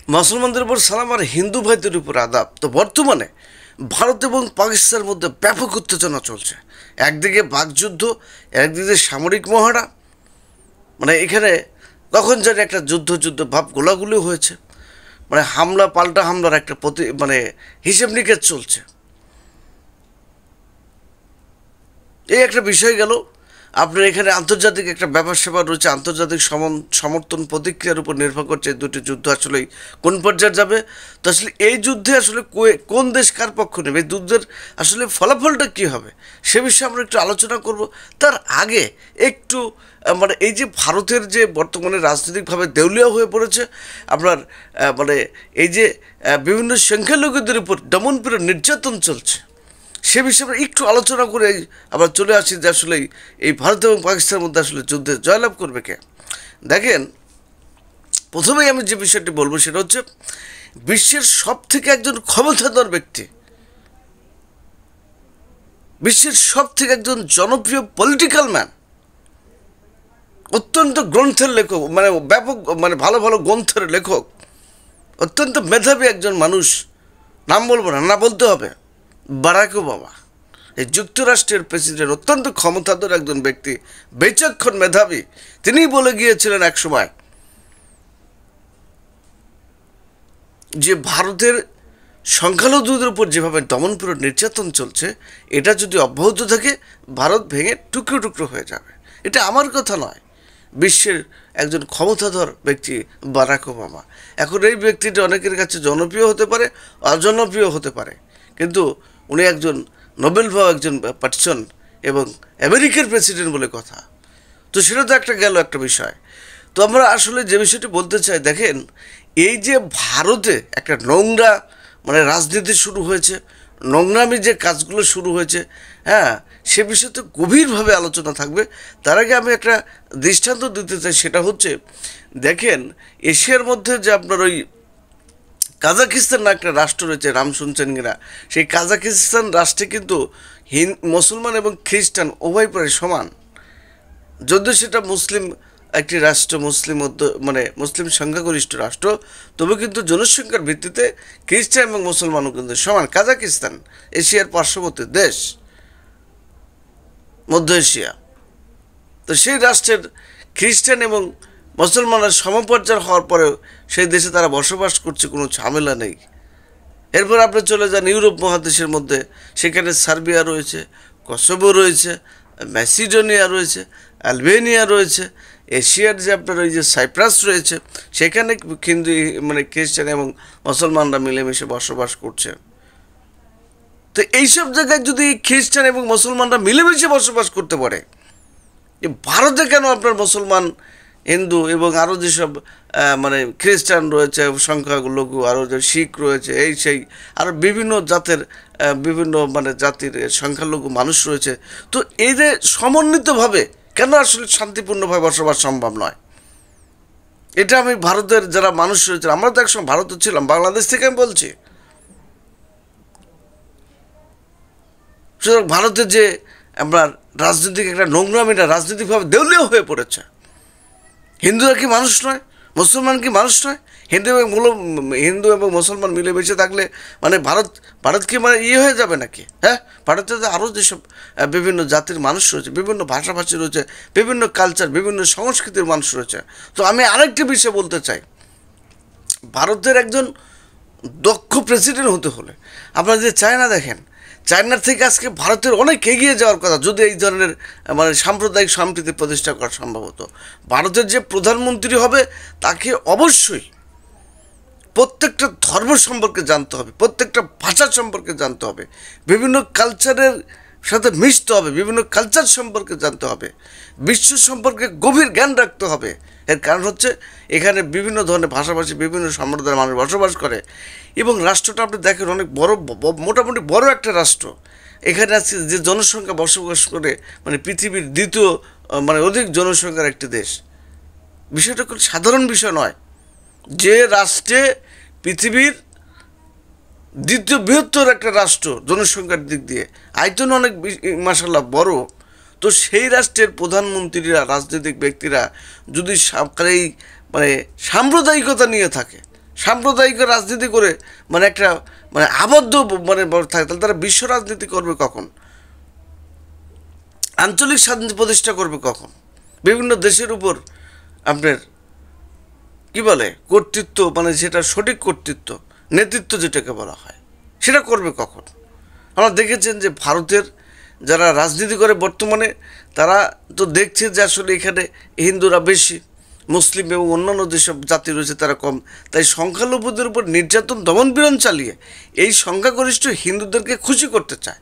মুসলমানদের উপর সালাম আর হিন্দু ভাইদের উপর আদাব। তো বর্তমানে ভারত এবং পাকিস্তানের মধ্যে ব্যাপক উত্তেজনা চলছে। একদিকে বাকযুদ্ধ, একদিকে সামরিক মহড়া, মানে এখানে তখন জানি একটা যুদ্ধ ভাব গোলাগুলি হয়েছে, মানে হামলা পাল্টা হামলার একটা হিসেব নিকেশ চলছে। এই একটা বিষয় গেল। আপনার এখানে আন্তর্জাতিক একটা ব্যাপার স্যাপার রয়েছে, আন্তর্জাতিক সমর্থন প্রতিক্রিয়ার উপর নির্ভর করছে এই দুটি যুদ্ধ আসলেই কোন পর্যায়ে যাবে। তো আসলে এই যুদ্ধে আসলে কোন দেশ কার পক্ষ নেবে, এই যুদ্ধের আসলে ফলাফলটা কী হবে সে বিষয়ে আমরা একটু আলোচনা করব। তার আগে একটু এই যে ভারতের যে বর্তমানে রাজনৈতিকভাবে দেউলিয়া হয়ে পড়েছে, আপনার এই যে বিভিন্ন সংখ্যালঘুদের উপর দমনপীড়ন নির্যাতন চলছে, সে বিষয়ে আমরা একটু আলোচনা করে আবার চলে আসি যে আসলে এই ভারত এবং পাকিস্তানের মধ্যে আসলে যুদ্ধে জয়লাভ করবে কে। দেখেন, প্রথমেই আমি যে বিষয়টি বলবো সেটা হচ্ছে বিশ্বের সব থেকে একজন ক্ষমতাধর ব্যক্তি, বিশ্বের সব থেকে একজন জনপ্রিয় পলিটিক্যাল ম্যান, অত্যন্ত গ্রন্থের লেখক, ব্যাপক ভালো ভালো গ্রন্থের লেখক, অত্যন্ত মেধাবী একজন মানুষ, নাম বলবো না বলতে হবে, বারাক ওবামা। এই যুক্তরাষ্ট্রের প্রেসিডেন্ট, অত্যন্ত ক্ষমতাধর একজন ব্যক্তি, বিচক্ষণ মেধাবী। তিনিই বলে গিয়েছিলেন এক সময় যে ভারতের সংখ্যালঘুদের উপর যেভাবে দমনপীড়ন নির্যাতন চলছে, এটা যদি অব্যাহত থাকে ভারত ভেঙে টুকরো টুকরো হয়ে যাবে। এটা আমার কথা নয়, বিশ্বের একজন ক্ষমতাধর ব্যক্তি বারাক ওবামা। এখন এই ব্যক্তিটা অনেকের কাছে জনপ্রিয় হতে পারে, অজনপ্রিয় হতে পারে, কিন্তু উনি একজন নোবেল পাওয়া একজন পার্সন এবং আমেরিকার প্রেসিডেন্ট বলে কথা। তো সেটা তো একটা বিষয়। তো আমরা আসলে যে বিষয়টি বলতে চাই, দেখেন, এই যে ভারতে একটা নোংরা রাজনীতি শুরু হয়েছে, নোংরামি যে কাজগুলো শুরু হয়েছে, হ্যাঁ, সে বিষয়ে তো গভীরভাবে আলোচনা থাকবে। তার আগে আমি একটা দৃষ্টান্ত দিতে চাই, সেটা হচ্ছে দেখেন, এশিয়ার মধ্যে যে আপনার ওই কাজাকিস্তান না একটা রাষ্ট্র রয়েছে, নাম শুনছেন কিনা, সেই কাজাকিস্তান রাষ্ট্রে কিন্তু মুসলমান এবং খ্রিস্টান উভয় প্রায় সমান। যদিও সেটা মুসলিম একটি রাষ্ট্র, মুসলিম সংখ্যাগরিষ্ঠ রাষ্ট্র, তবে কিন্তু জনসংখ্যার ভিত্তিতে খ্রিস্টান এবং মুসলমানও কিন্তু সমান। কাজাকিস্তান এশিয়ার পার্শ্ববর্তী দেশ, মধ্য এশিয়া। তো সেই রাষ্ট্রের খ্রিস্টান এবং মুসলমানের সমপর্যায় হওয়ার পরেও সেই দেশে তারা বসবাস করছে, কোনো ঝামেলা নেই। এরপর আপনি চলে যান ইউরোপ মহাদেশের মধ্যে, সেখানে সার্বিয়া রয়েছে, কসোভো রয়েছে, ম্যাসিডোনিয়া রয়েছে, আলবেনিয়া রয়েছে, এশিয়ার যে আপনার ওই যে সাইপ্রাস রয়েছে, সেখানে কিন্তু খ্রিস্টান এবং মুসলমানরা মিলেমিশে বসবাস করছে। তো এইসব জায়গায় যদি খ্রিস্টান এবং মুসলমানরা মিলেমিশে বসবাস করতে পারে, ভারতে কেন আপনার মুসলমান, হিন্দু এবং আরও যেসব খ্রিস্টান রয়েছে, সংখ্যালঘু আরও যে শিখ রয়েছে, এই সেই আরও বিভিন্ন জাতের বিভিন্ন জাতির সংখ্যালঘু মানুষ রয়েছে, তো এই যে সমন্বিতভাবে কেন আসলে শান্তিপূর্ণভাবে বসবাস সম্ভব নয়? এটা আমি ভারতের যারা মানুষ রয়েছে, আমরা তো একসময় ভারতে ছিলাম, বাংলাদেশ থেকে আমি বলছি। সুতরাং ভারতের যে আপনার রাজনৈতিক একটা নোংরামিটা রাজনৈতিকভাবে দেউলিয়া হয়ে পড়েছে। হিন্দুরা কি মানুষ নয়? মুসলমান কি মানুষ নয়? হিন্দু এবং মুসলমান মিলেমিশে থাকলে ভারত কি হয়ে যাবে নাকি? হ্যাঁ, ভারতে তো আরও যেসব বিভিন্ন জাতির মানুষ রয়েছে, বিভিন্ন ভাষাভাষী রয়েছে, বিভিন্ন কালচার, বিভিন্ন সংস্কৃতির মানুষ রয়েছে। তো আমি আরেকটি বিষয় বলতে চাই, ভারতের একজন দক্ষ প্রেসিডেন্ট হতে হলে আপনারা যে চায়না দেখেন, চায়নার থেকে আজকে ভারতের অনেক এগিয়ে যাওয়ার কথা যদি এই ধরনের সাম্প্রদায়িক সম্প্রীতি প্রতিষ্ঠা করা সম্ভব হতো। ভারতের যে প্রধানমন্ত্রী হবে তাকে অবশ্যই প্রত্যেকটা ধর্ম সম্পর্কে জানতে হবে, প্রত্যেকটা ভাষা সম্পর্কে জানতে হবে, বিভিন্ন কালচারের সাথে মিশতে হবে, বিভিন্ন কালচার সম্পর্কে জানতে হবে, বিশ্ব সম্পর্কে গভীর জ্ঞান রাখতে হবে। এর কারণ হচ্ছে এখানে বিভিন্ন ধরনের ভাষাভাষী, বিভিন্ন সম্প্রদায়ের মানুষ বসবাস করে এবং রাষ্ট্রটা আপনি দেখেন অনেক বড়, মোটামুটি বড় একটা রাষ্ট্র। এখানে আছে যে জনসংখ্যা বসবাস করে পৃথিবীর দ্বিতীয় অধিক জনসংখ্যার একটি দেশ। বিষয়টা কোনো সাধারণ বিষয় নয়। যে রাষ্ট্রে পৃথিবীর দ্বিতীয় বৃহত্তর একটা রাষ্ট্র জনসংখ্যার দিক দিয়ে, আয়তন অনেক মাশাআল্লাহ বড়, তো সেই রাষ্ট্রের প্রধানমন্ত্রীরা, রাজনৈতিক ব্যক্তিরা যদি এই সাম্প্রদায়িকতা নিয়ে থাকে, সাম্প্রদায়িক রাজনীতি করে মানে একটা মানে আবদ্ধ মানে থাকে, তাহলে তারা বিশ্ব রাজনীতি করবে কখন? আঞ্চলিক শান্তি প্রতিষ্ঠা করবে কখন? বিভিন্ন দেশের উপর আপনার কি বলে কর্তৃত্ব, মানে সেটা সঠিক কর্তৃত্ব, নেতৃত্ব যেটাকে বলা হয়, সেটা করবে কখন? আমরা দেখেছেন যে ভারতের যারা রাজনীতি করে বর্তমানে, তারা তো দেখছে যে আসলে এখানে হিন্দুরা বেশি, মুসলিম এবং অন্যান্য যেসব জাতি রয়েছে তারা কম, তাই সংখ্যালঘুদের উপর নির্যাতন দমনপীড়ন চালিয়ে এই সংখ্যাগরিষ্ঠ হিন্দুদেরকে খুশি করতে চায়।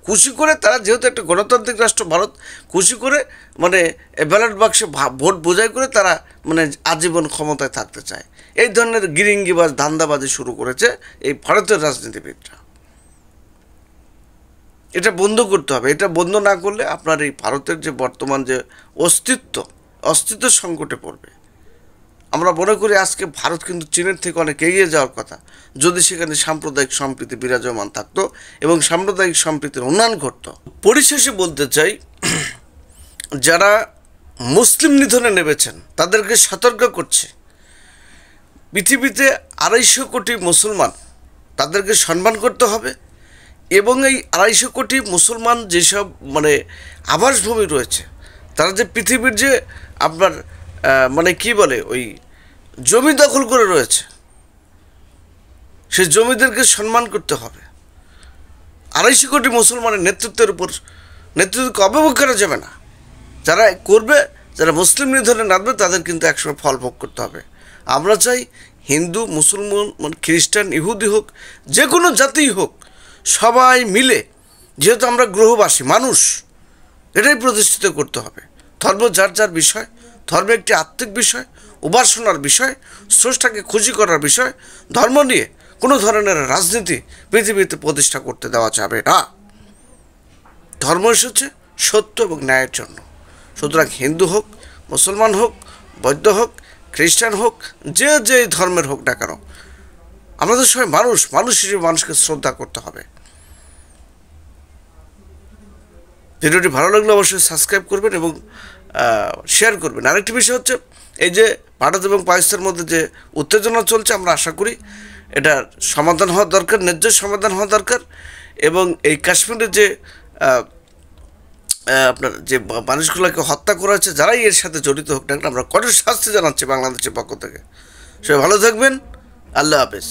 খুশি করে তারা, যেহেতু একটা গণতান্ত্রিক রাষ্ট্র ভারত, খুশি করে মানে ব্যালট বাক্সে ভোট বোঝাই করে তারা মানে আজীবন ক্ষমতায় থাকতে চায়। এই ধরনের গিরিঙ্গিবাজ ধান্দাবাজি শুরু করেছে এই ভারতের রাজনীতিবিদরা। এটা বন্ধ করতে হবে। এটা বন্ধ না করলে আপনার এই ভারতের যে বর্তমান যে অস্তিত্ব সংকটে পড়বে। আমরা মনে করি আজকে ভারত কিন্তু চীনের থেকে অনেক এগিয়ে যাওয়ার কথা, যদি সেখানে সাম্প্রদায়িক সম্প্রীতি বিরাজমান থাকতো এবং সাম্প্রদায়িক সম্প্রীতির উন্নয়ন ঘটত। পরিশেষে বলতে চাই, যারা মুসলিম নিধনে নেমেছেন তাদেরকে সতর্ক করছে, পৃথিবীতে 250 কোটি মুসলমান, তাদেরকে সম্মান করতে হবে। এবং এই 250 কোটি মুসলমান যেসব মানে আবাসভূমি রয়েছে, তারা যে পৃথিবীর যে আপনার মানে কি বলে ওই জমি দখল করে রয়েছে, সেই জমিদেরকে সম্মান করতে হবে। 250 কোটি মুসলমানের নেতৃত্বকে অবহেলা করা যাবে না। যারা করবে, যারা মুসলিম নিধনে নামবে, তাদের কিন্তু একসময় ফল ভোগ করতে হবে। আমরা চাই হিন্দু, মুসলমান, খ্রিস্টান, ইহুদি হোক, যে কোনো জাতিই হোক, সবাই মিলে, যেহেতু আমরা গ্রহবাসী মানুষ, এটাই প্রতিষ্ঠিত করতে হবে। ধর্ম যার যার বিষয়, ধর্ম একটি আত্মিক বিষয়, উপাসনার বিষয়, স্রষ্টাকে খুশি করার বিষয়। ধর্ম নিয়ে কোনো ধরনের রাজনীতি পৃথিবীতে প্রতিষ্ঠা করতে দেওয়া যাবে না। ধর্ম এসেছে সত্য এবং ন্যায়ের জন্য। সুতরাং হিন্দু হোক, মুসলমান হোক, বৌদ্ধ হোক, খ্রিস্টান হোক, যে ধর্মের হোক না কেন, আমাদের সবাই মানুষ হিসেবে মানুষকে শ্রদ্ধা করতে হবে। ভিডিওটি ভালো লাগলে অবশ্যই সাবস্ক্রাইব করবেন এবং শেয়ার করবেন। আরেকটি বিষয় হচ্ছে, এই যে ভারত এবং পাকিস্তানের মধ্যে যে উত্তেজনা চলছে, আমরা আশা করি এটার সমাধান হওয়া দরকার, ন্যায্য সমাধান হওয়া দরকার। এবং এই কাশ্মীরে যে আপনার যে মানুষগুলোকে হত্যা করা হচ্ছে, যারাই এর সাথে জড়িত হোক না, আমরা কঠোর শাস্তি জানাচ্ছি বাংলাদেশের পক্ষ থেকে। সবাই ভালো থাকবেন। আল্লাহ হাফেজ।